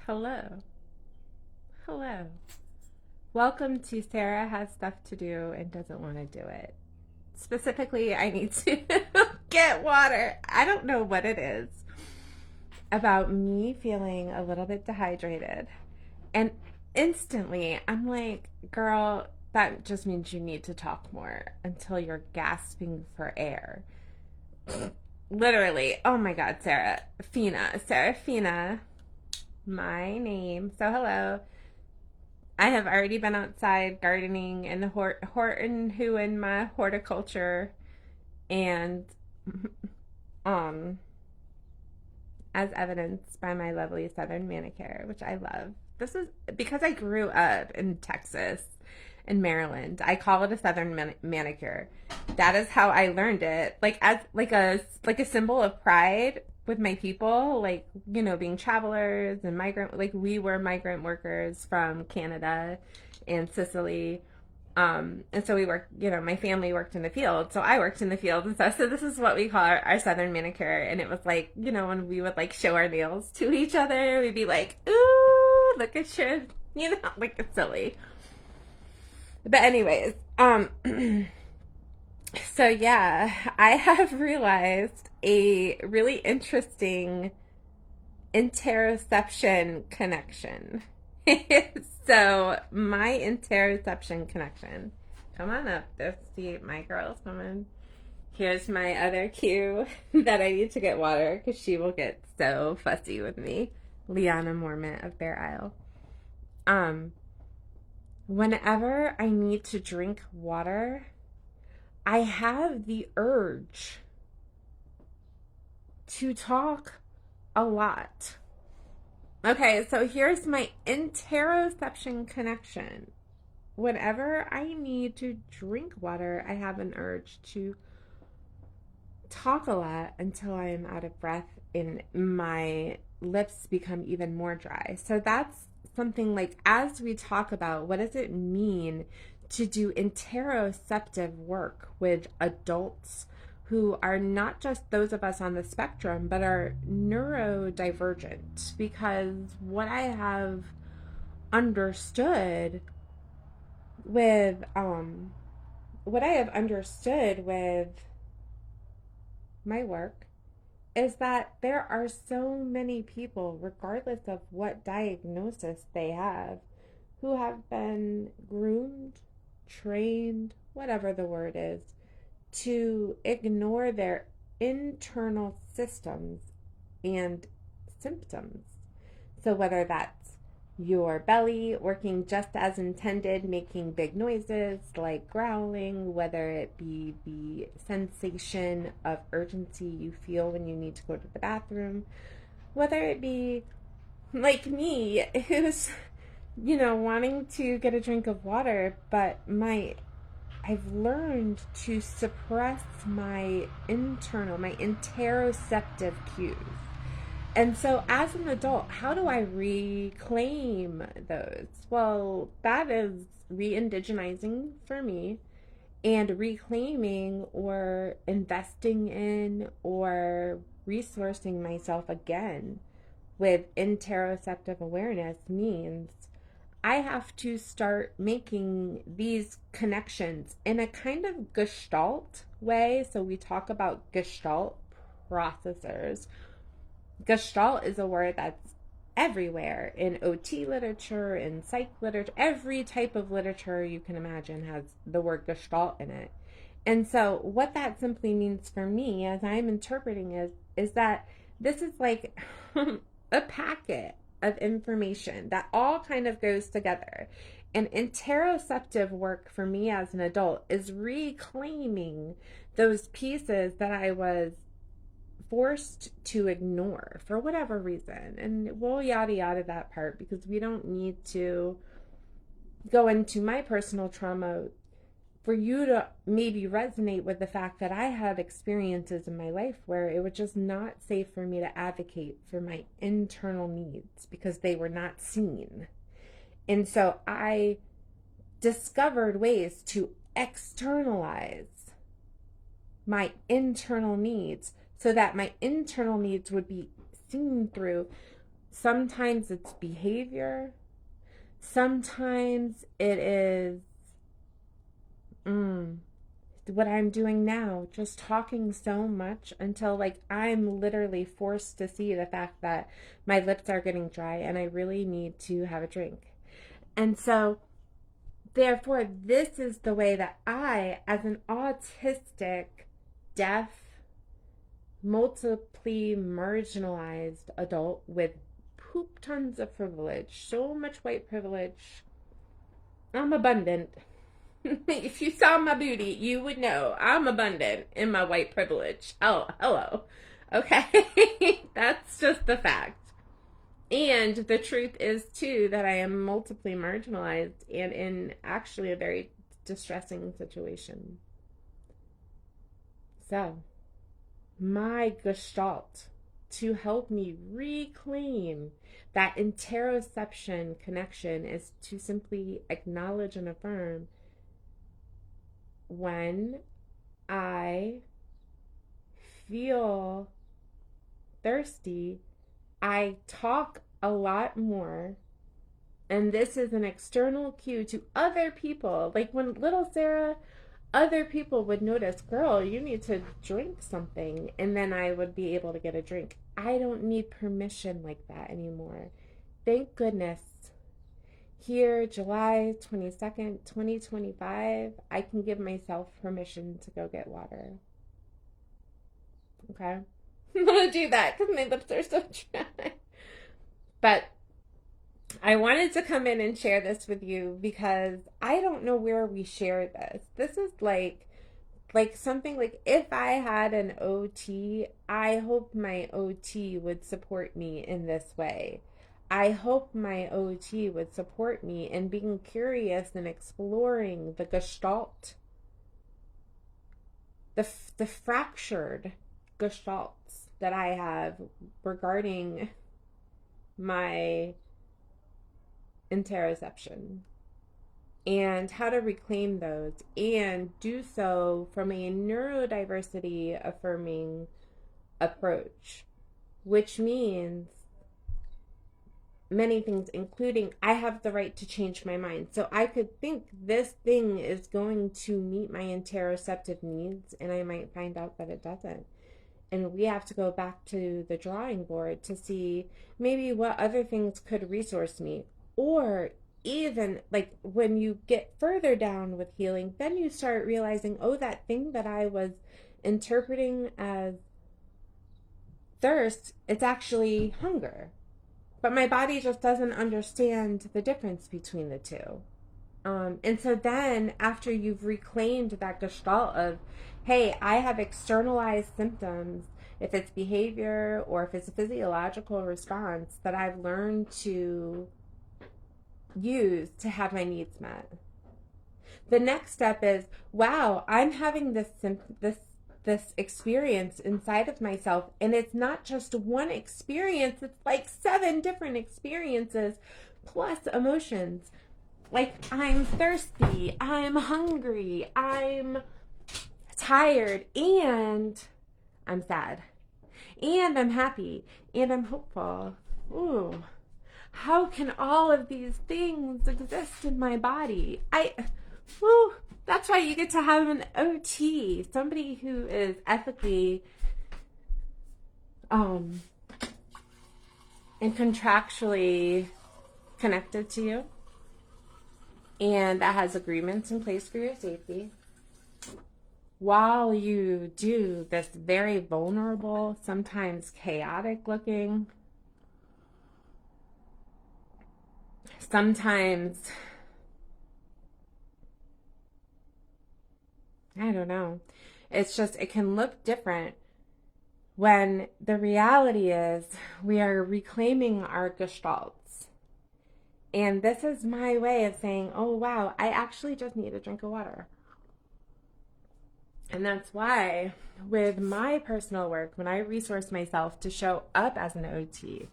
Hello. Hello. Welcome to Sarah Has Stuff to Do and Doesn't Want to Do It. Specifically, I need to get water. I don't know what it is about me feeling a little bit dehydrated. And instantly, I'm like, girl, that just means you need to talk more until you're gasping for air. Literally. Oh my God, Sarah. Serafina, my name. So, hello. I have already been outside gardening in the Horton who in my horticulture and um as evidenced by my lovely southern manicure, which I love. This is because I grew up in Texas and Maryland. I call it a southern manicure. That is how I learned it. Like as like a symbol of pride with my people, like, being travelers and migrant, like we were migrant workers from Canada and Sicily. And so we worked, my family worked in the field. So I worked in the field and stuff. So this is what we call our southern manicure. And it was like, when we would like show our nails to each other, we'd be like, ooh, look at your, like it's silly. But anyways, so yeah, I have realized a really interesting interoception connection. So my interoception connection. Come on up. Let's see my girls coming. Here's my other cue that I need to get water because she will get so fussy with me. Liana Mormont of Bear Isle. Whenever I need to drink water, I have the urge to talk a lot. Okay, so here's my interoception connection. Whenever I need to drink water, I have an urge to talk a lot until I am out of breath and my lips become even more dry. So that's something like, as we talk about what does it mean to do interoceptive work with adults who are not just those of us on the spectrum, but are neurodivergent. Because understood with, what I have understood with my work is that there are so many people, regardless of what diagnosis they have, who have been groomed, trained, whatever the word is, to ignore their internal systems and symptoms. So whether that's your belly working just as intended, making big noises like growling, whether it be the sensation of urgency you feel when you need to go to the bathroom, whether it be like me, who's, wanting to get a drink of water, but I've learned to suppress my interoceptive cues. And so, as an adult, how do I reclaim those? Well, that is re indigenizing for me and reclaiming or investing in or resourcing myself again with interoceptive awareness means I have to start making these connections in a kind of gestalt way. So, we talk about gestalt processors. Gestalt is a word that's everywhere in OT literature, in psych literature. Every type of literature you can imagine has the word gestalt in it. And so what that simply means for me as I'm interpreting is that this is like a packet of information that all kind of goes together. And interoceptive work for me as an adult is reclaiming those pieces that I was forced to ignore for whatever reason. And we'll yada yada that part because we don't need to go into my personal trauma for you to maybe resonate with the fact that I had experiences in my life where it was just not safe for me to advocate for my internal needs because they were not seen. And so I discovered ways to externalize my internal needs so that my internal needs would be seen through Sometimes it's behavior. Sometimes it is what I'm doing now, just talking so much until like I'm literally forced to see the fact that my lips are getting dry and I really need to have a drink. And so, therefore, this is the way that I, as an autistic, deaf, multiply marginalized adult with poop tons of privilege, so much white privilege, I'm abundant. If you saw my booty, you would know I'm abundant in my white privilege. Oh, hello. Okay. That's just the fact. And the truth is, too, that I am multiply marginalized and in actually a very distressing situation. So, my gestalt to help me reclaim that interoception connection is to simply acknowledge and affirm when I feel thirsty, I talk a lot more. And this is an external cue to other people. Like when little Sarah, other people would notice, girl, you need to drink something. And then I would be able to get a drink. I don't need permission like that anymore. Thank goodness. Here, July 22nd, 2025, I can give myself permission to go get water. Okay? I'm going to do that because my lips are so dry. But I wanted to come in and share this with you because I don't know where we share this. This is like something like if I had an OT, I hope my OT would support me in this way. I hope my OT would support me in being curious and exploring the gestalt, the fractured gestalts that I have regarding my interoception and how to reclaim those and do so from a neurodiversity affirming approach, which means many things, including I have the right to change my mind. So I could think this thing is going to meet my interoceptive needs, and I might find out that it doesn't. And we have to go back to the drawing board to see maybe what other things could resource me. Or even like when you get further down with healing, then you start realizing, oh, that thing that I was interpreting as thirst, it's actually hunger. But my body just doesn't understand the difference between the two. And so then after you've reclaimed that gestalt of, hey, I have externalized symptoms, if it's behavior or if it's a physiological response that I've learned to use to have my needs met. The next step is, wow, I'm having this experience inside of myself, and it's not just one experience, it's like 7 different experiences plus emotions. Like I'm thirsty, I'm hungry, I'm tired, and I'm sad, and I'm happy, and I'm hopeful. Ooh, how can all of these things exist in my body? That's why you get to have an OT, somebody who is ethically and contractually connected to you, and that has agreements in place for your safety, while you do this very vulnerable, sometimes chaotic looking, sometimes, I don't know, it's just, it can look different when the reality is we are reclaiming our gestalts. And this is my way of saying, oh, wow, I actually just need a drink of water. And that's why with my personal work, when I resource myself to show up as an OT,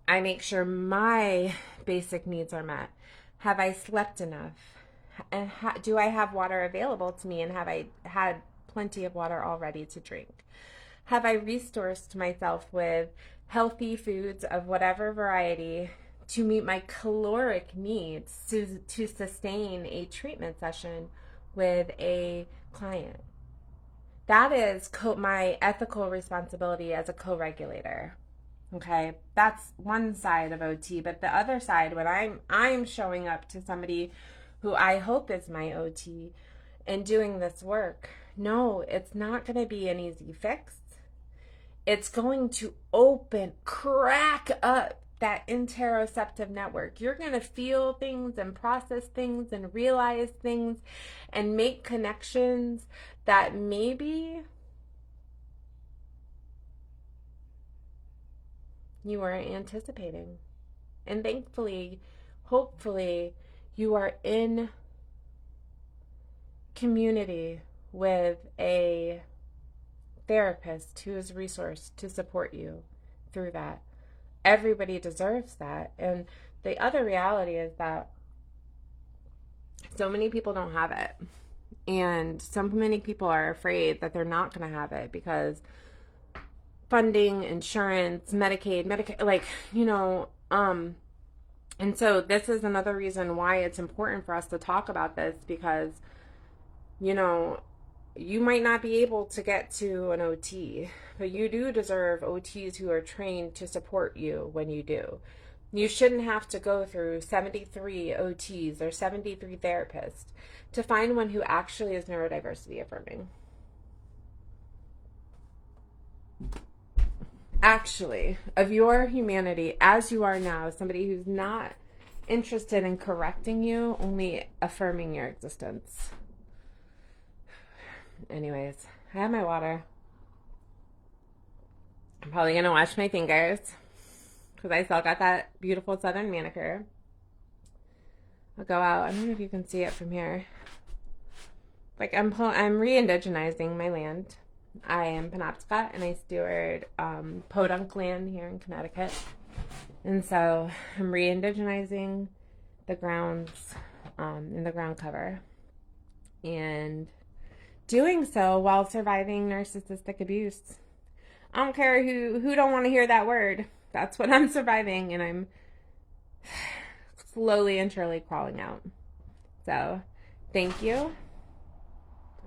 I make sure my basic needs are met. Have I slept enough? And do I have water available to me? And have I had plenty of water already to drink? Have I resourced myself with healthy foods of whatever variety to meet my caloric needs to sustain a treatment session with a client? That is my ethical responsibility as a co-regulator. Okay, that's one side of OT, but the other side, when I'm showing up to somebody who I hope is my OT and doing this work, no, it's not going to be an easy fix. It's going to crack up that interoceptive network. You're going to feel things and process things and realize things and make connections that maybe you weren't anticipating. And thankfully, hopefully, you are in community with a therapist who is resourced to support you through that. Everybody deserves that. And the other reality is that so many people don't have it. And so many people are afraid that they're not going to have it because funding, insurance, Medicaid, like, and so this is another reason why it's important for us to talk about this because, you might not be able to get to an OT, but you do deserve OTs who are trained to support you when you do. You shouldn't have to go through 73 OTs or 73 therapists to find one who actually is neurodiversity affirming. Actually, of your humanity as you are now, somebody who's not interested in correcting you, only affirming your existence. Anyways, I have my water. I'm probably going to wash my fingers because I still got that beautiful southern manicure. I'll go out. I don't know if you can see it from here. Like I'm re-indigenizing my land. I am Penobscot and I steward Podunk land here in Connecticut. And so I'm re-indigenizing the grounds in the ground cover. And doing so while surviving narcissistic abuse. I don't care who don't want to hear that word. That's what I'm surviving, and I'm slowly and surely crawling out. So, thank you.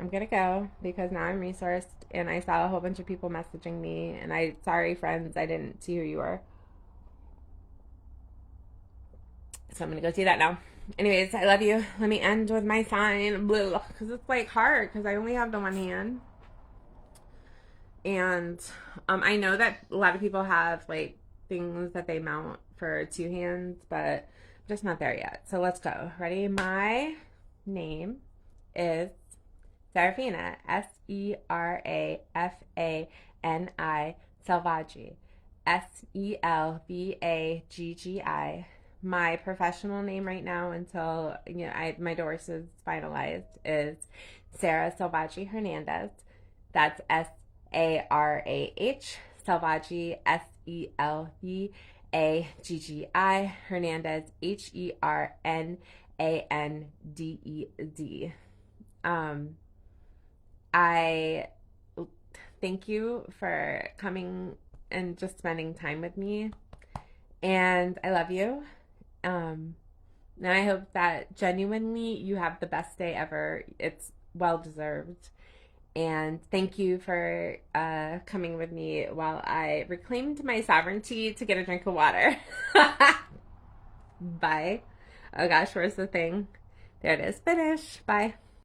I'm gonna go because now I'm resourced, and I saw a whole bunch of people messaging me, and sorry friends, I didn't see who you were. So I'm gonna go see that now. Anyways, I love you. Let me end with my sign, blue, because it's like hard because I only have the one hand. And I know that a lot of people have like things that they mount for two hands, but I'm just not there yet. So let's go. Ready? My name is Serafina, Serafani, Selvaggi, Selvaggi. My professional name right now until my divorce is finalized is Sarah Selvaggi Hernandez. That's Sarah, Selvaggi, Selvaggi, Hernandez, Hernandez. I thank you for coming and just spending time with me, and I love you. And I hope that genuinely you have the best day ever. It's well deserved. And thank you for coming with me while I reclaimed my sovereignty to get a drink of water. Bye. Oh gosh, where's the thing? There it is. Finish. Bye.